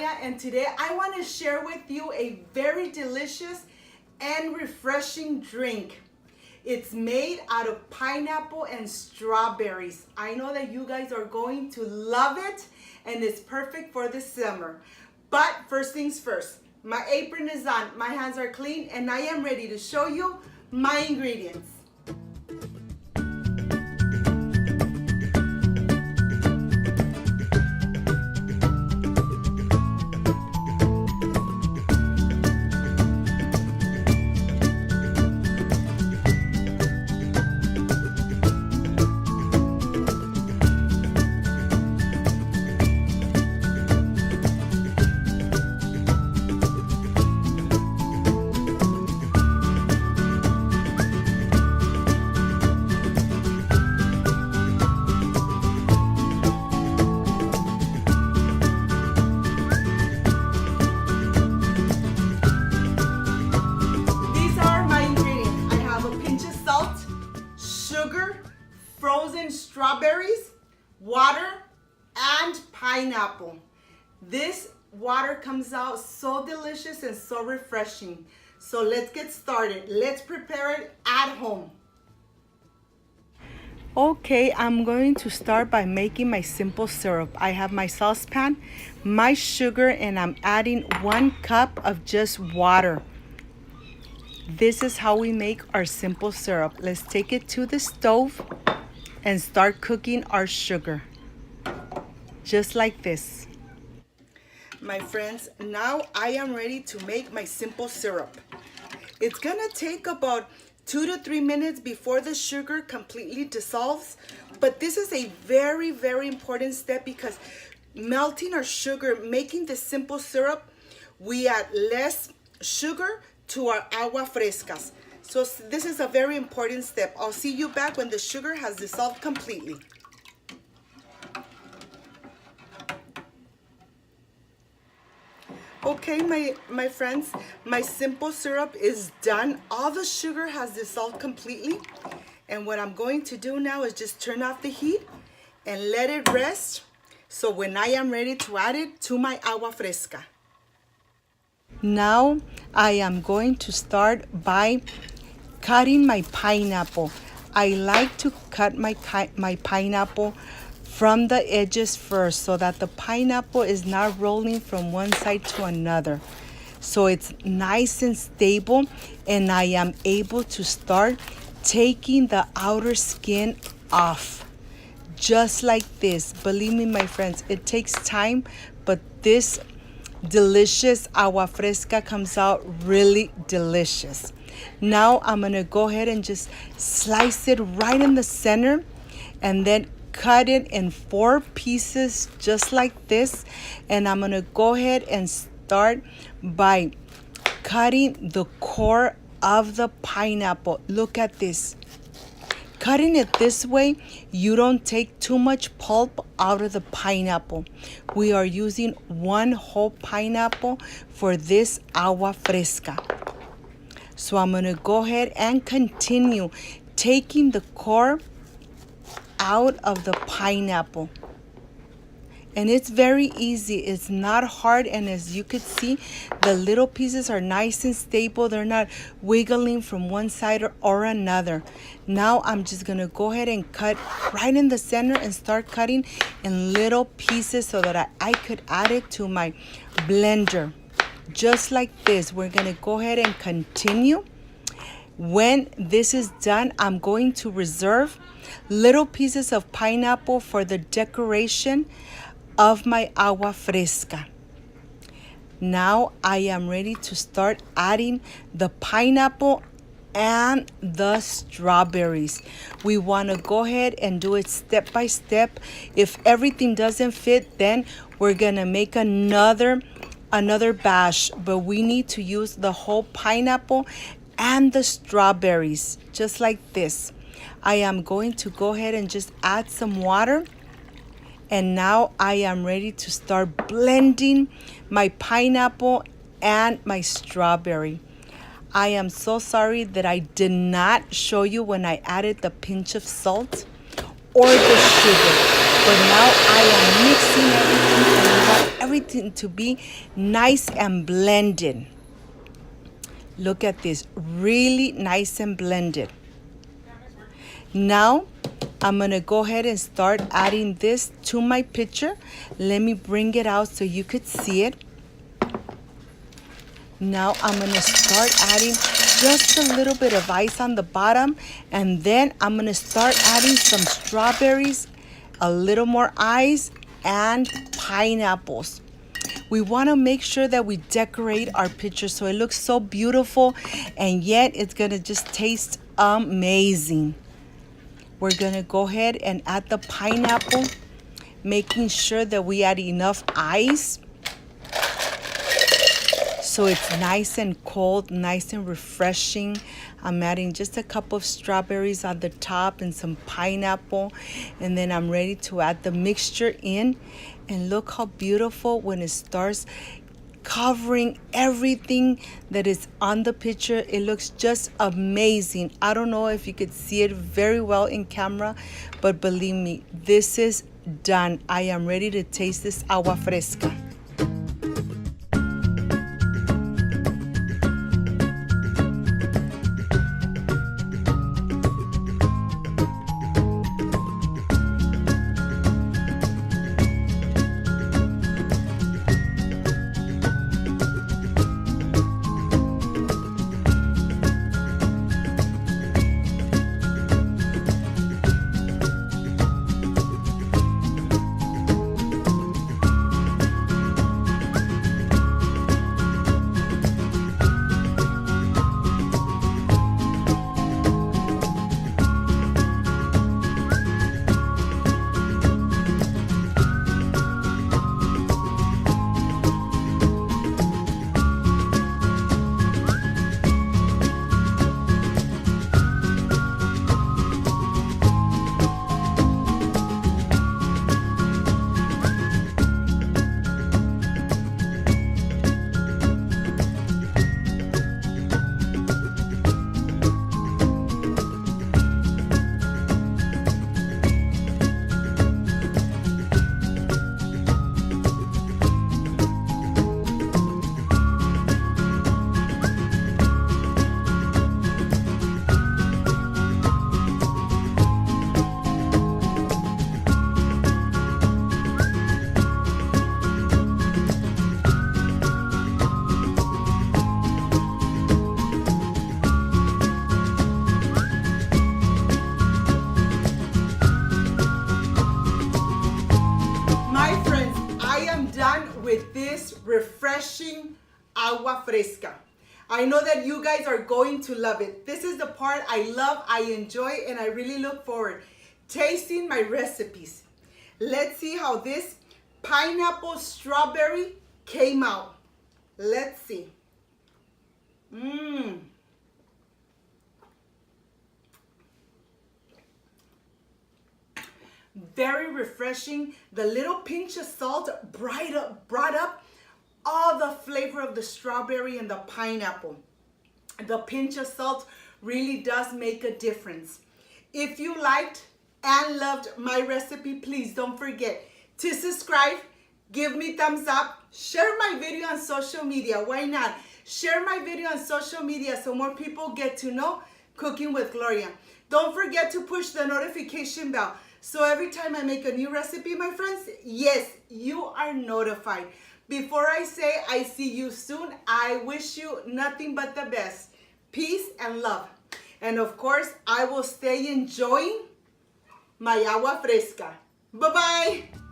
Maya, and today I want to share with you a very delicious and refreshing drink. It's made out of pineapple and strawberries. I know that you guys are going to love it, and it's perfect for the summer. But first things first, my apron is on, my hands are clean, and I am ready to show you my ingredients. Sugar, frozen strawberries, water, and pineapple. This water comes out so delicious and so refreshing. So let's get started. Let's prepare it at home. Okay, I'm going to start by making my simple syrup. I have my saucepan, my sugar, and I'm adding 1 cup of just water. This is how we make our simple syrup. Let's take it to the stove and start cooking our sugar. Just like this. My friends, now I am ready to make my simple syrup. It's gonna take about 2 to 3 minutes before the sugar completely dissolves, but this is a very, very important step because melting our sugar, making the simple syrup, we add less sugar to our agua frescas. So this is a very important step. I'll see you back when the sugar has dissolved completely. Okay, my friends, my simple syrup is done. All the sugar has dissolved completely. And what I'm going to do now is just turn off the heat and let it rest. So when I am ready to add it to my agua fresca. Now I am going to start by cutting my pineapple. I like to cut my pineapple from the edges first so that the pineapple is not rolling from one side to another. So it's nice and stable, and I am able to start taking the outer skin off. Just like this. Believe me, my friends, it takes time, but this delicious agua fresca comes out really delicious. Now I'm gonna go ahead and just slice it right in the center and then cut it in 4 pieces just like this. And I'm gonna go ahead and start by cutting the core of the pineapple. Look at this. Cutting it this way, you don't take too much pulp out of the pineapple. We are using 1 whole pineapple for this agua fresca. So I'm gonna go ahead and continue taking the core out of the pineapple. And it's very easy, it's not hard, and as you could see, the little pieces are nice and stable. They're not wiggling from one side or another. Now I'm just gonna go ahead and cut right in the center and start cutting in little pieces so that I could add it to my blender. Just like this, we're gonna go ahead and continue. When this is done, I'm going to reserve little pieces of pineapple for the decoration of my agua fresca. Now I am ready to start adding the pineapple and the strawberries. We want to go ahead and do it step by step. If everything doesn't fit, then we're gonna make another batch, but we need to use the whole pineapple and the strawberries, just like this. I am going to go ahead and just add some water. And now I am ready to start blending my pineapple and my strawberry. I am so sorry that I did not show you when I added the pinch of salt or the sugar. But now I am mixing everything want everything to be nice and blended. Look at this, really nice and blended. Now, I'm gonna go ahead and start adding this to my picture. Let me bring it out so you could see it. Now I'm gonna start adding just a little bit of ice on the bottom, and then I'm gonna start adding some strawberries, a little more ice, and pineapples. We wanna make sure that we decorate our picture so it looks so beautiful, and yet it's gonna just taste amazing. We're gonna go ahead and add the pineapple, making sure that we add enough ice so it's nice and cold, nice and refreshing. I'm adding just a couple of strawberries on the top and some pineapple, and then I'm ready to add the mixture in. And look how beautiful when it starts covering everything that is on the picture. It looks just amazing. I don't know if you could see it very well in camera, but believe me, this is done. I am ready to taste this agua fresca. With this refreshing agua fresca. I know that you guys are going to love it. This is the part I love, I enjoy, and I really look forward tasting my recipes. Let's see how this pineapple strawberry came out. Let's see. Very refreshing. The little pinch of salt brought up all the flavor of the strawberry and the pineapple. The pinch of salt really does make a difference. If you liked and loved my recipe, please don't forget to subscribe, give me thumbs up, share my video on social media. Why not? Share my video on social media so more people get to know Cooking with Gloria. Don't forget to push the notification bell. So every time I make a new recipe, my friends, yes, you are notified. Before I say I see you soon, I wish you nothing but the best. Peace and love. And of course, I will stay enjoying my agua fresca. Bye-bye.